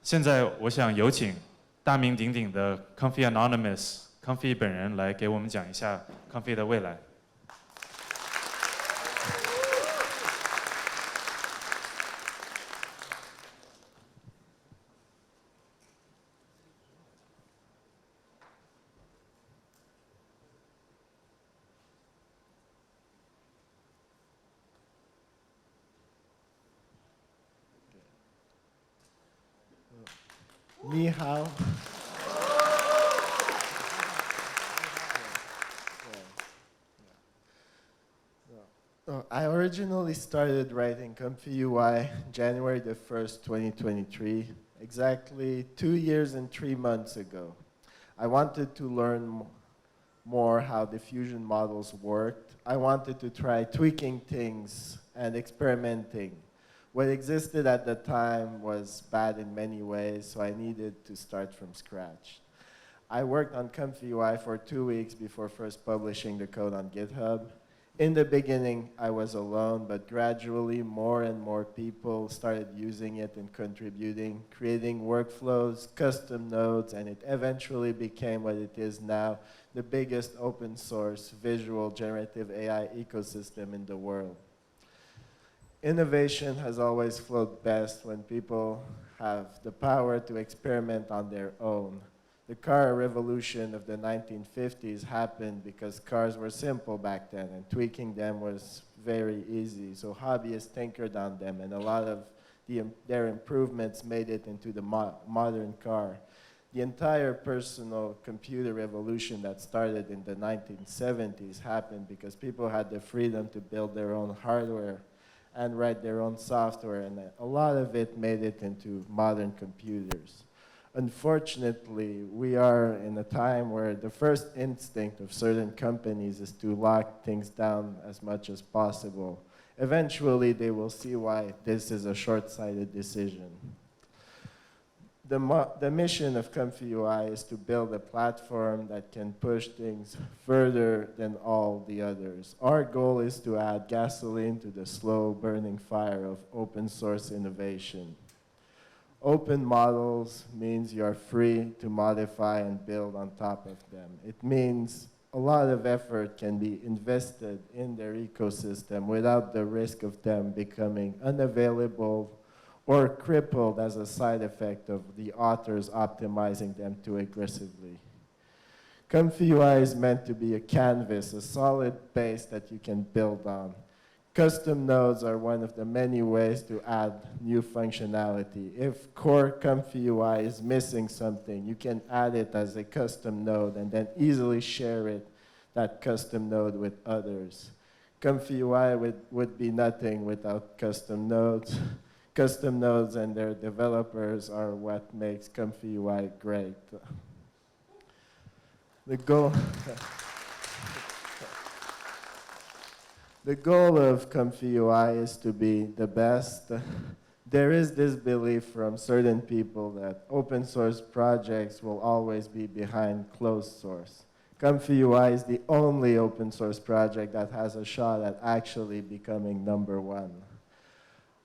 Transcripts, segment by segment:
现在我想有请大名鼎鼎的 Comfyanonymous Comfy 本人来给我们讲一下 Comfy 的未来。你好。I originally started writing ComfyUI January the 1st, 2023, exactly 2 years and 3 months ago. I wanted to learn more how diffusion models worked. I wanted to try tweaking things and experimenting. What existed at the time was bad in many ways, so I needed to start from scratch. I worked on ComfyUI for 2 weeks before first publishing the code on GitHub. In the beginning, I was alone, but gradually more and more people started using it and contributing, creating workflows, custom nodes, and it eventually became what it is now, the biggest open source visual generative AI ecosystem in the world. Innovation has always flowed best when people have the power to experiment on their own. The car revolution of the 1950s happened because cars were simple back then and tweaking them was very easy. So hobbyists tinkered on them and a lot of their improvements made it into the modern car. The entire personal computer revolution that started in the 1970s happened because people had the freedom to build their own hardware and write their own software, and a lot of it made it into modern computers. Unfortunately, we are in a time where the first instinct of certain companies is to lock things down as much as possible. Eventually, they will see why this is a short-sighted decision. The mission of ComfyUI is to build a platform that can push things further than all the others. Our goal is to add gasoline to the slow-burning fire of open-source innovation. Open models means you're free to modify and build on top of them. It means a lot of effort can be invested in their ecosystem without the risk of them becoming unavailable or crippled as a side effect of the authors optimizing them too aggressively. ComfyUI is meant to be a canvas, a solid base that you can build on. Custom nodes are one of the many ways to add new functionality. If core ComfyUI is missing something, you can add it as a custom node and then easily share it, that custom node, with others. ComfyUI would be nothing without custom nodes. Custom nodes and their developers are what makes ComfyUI great. The goal of ComfyUI is to be the best. There is this belief from certain people that open source projects will always be behind closed source. ComfyUI is the only open source project that has a shot at actually becoming #1.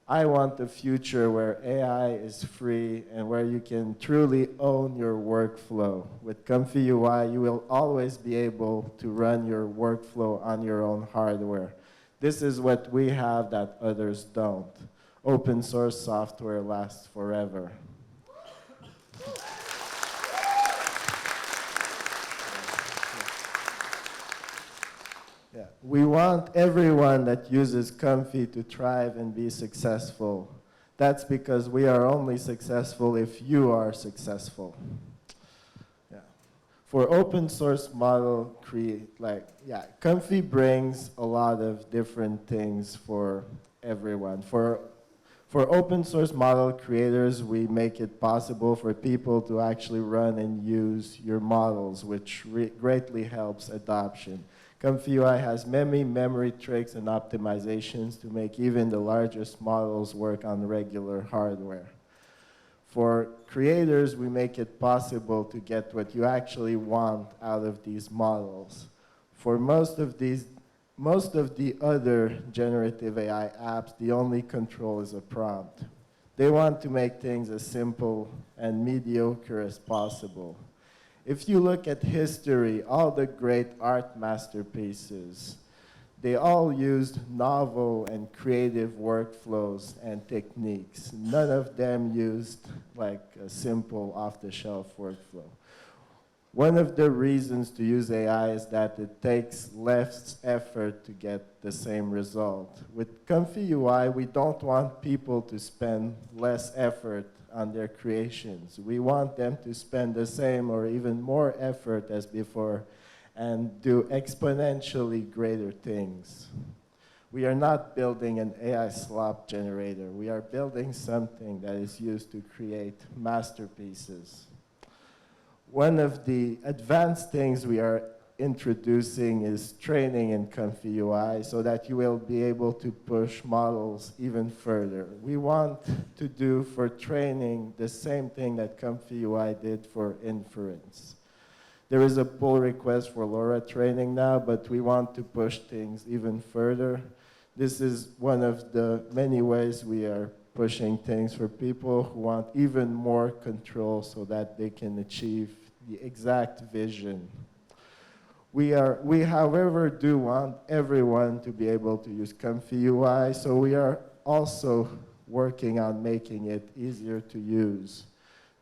I want a future where AI is free and where you can truly own your workflow. With ComfyUI, you will always be able to run your workflow on your own hardware. This is what we have that others don't. Open source software lasts forever. Yeah. We want everyone that uses Comfy to thrive and be successful. That's because we are only successful if you are successful. Yeah. For open source model Comfy brings a lot of different things for everyone. For open source model creators, we make it possible for people to actually run and use your models, which greatly helps adoption. ComfyUI has many memory tricks and optimizations to make even the largest models work on regular hardware. For creators, we make it possible to get what you actually want out of these models. For most of the other generative AI apps, the only control is a prompt. They want to make things as simple and mediocre as possible. If you look at history, all the great art masterpieces, they all used novel and creative workflows and techniques. None of them used like a simple off-the-shelf workflow. One of the reasons to use AI is that it takes less effort to get the same result. With ComfyUI, we don't want people to spend less effort on their creations. We want them to spend the same or even more effort as before and do exponentially greater things. We are not building an AI slop generator. We are building something that is used to create masterpieces. One of the advanced things we are introducing is training in ComfyUI so that you will be able to push models even further. We want to do for training the same thing that ComfyUI did for inference. There is a pull request for LoRa training now, but we want to push things even further. This is one of the many ways we are pushing things for people who want even more control so that they can achieve the exact vision. We, however, do want everyone to be able to use ComfyUI, so we are also working on making it easier to use.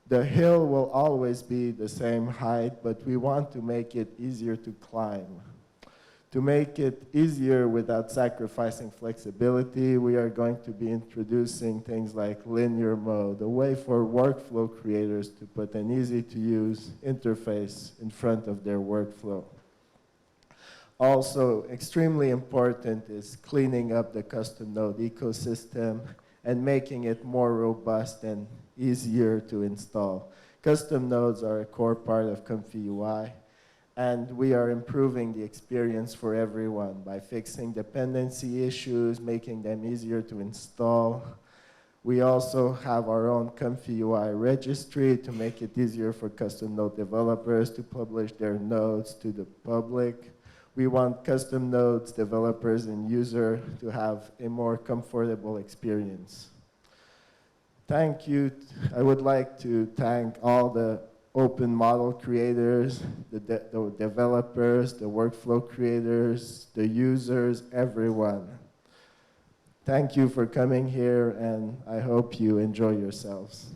The hill will always be the same height, but we want to make it easier to climb. To make it easier without sacrificing flexibility, we are going to be introducing things like linear mode, a way for workflow creators to put an easy-to-use interface in front of their workflow. Also, extremely important is cleaning up the custom node ecosystem and making it more robust and easier to install. Custom nodes are a core part of ComfyUI. And we are improving the experience for everyone by fixing dependency issues, making them easier to install. We also have our own ComfyUI registry to make it easier for custom node developers to publish their nodes to the public. We want custom nodes developers and users to have a more comfortable experience. Thank you. I would like to thank all the open model creators, the developers, the workflow creators, the users, everyone. Thank you for coming here, and I hope you enjoy yourselves.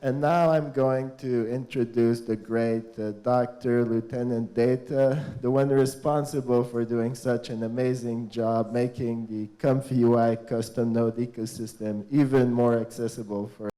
And now I'm going to introduce the great Dr. Lieutenant Data, the one responsible for doing such an amazing job making the ComfyUI custom node ecosystem even more accessible for